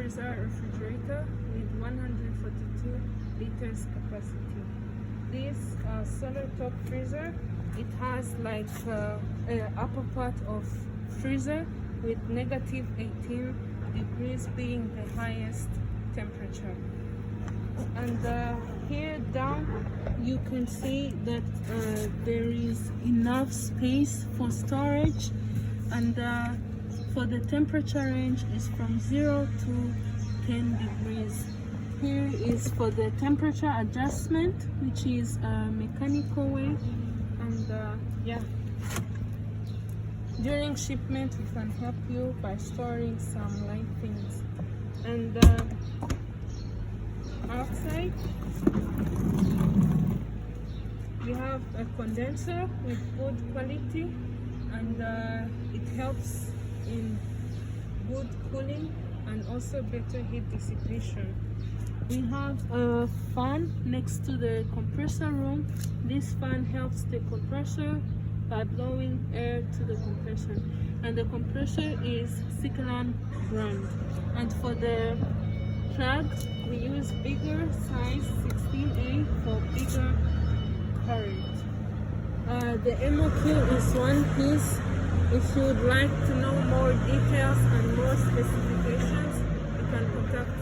freezer refrigerator with 142 liters capacity. This solar top freezer, it has like upper part of freezer with -18 degrees being the highest temperature. And here down you can see that there is enough space for storage, and for the temperature range is from 0 to 10 degrees. Here is for the temperature adjustment, which is a mechanical way, and yeah, during shipment we can help you by storing some light things. And outside we have a condenser with good quality, and it helps in good cooling and also better heat dissipation. We have a fan next to the compressor room. This fan helps the compressor by blowing air to the compressor, and the compressor is Cyclone brand. And for the plug, we use bigger size 16A for bigger current. The MOQ is one piece. If you would like to know more details and more specifications, you can contact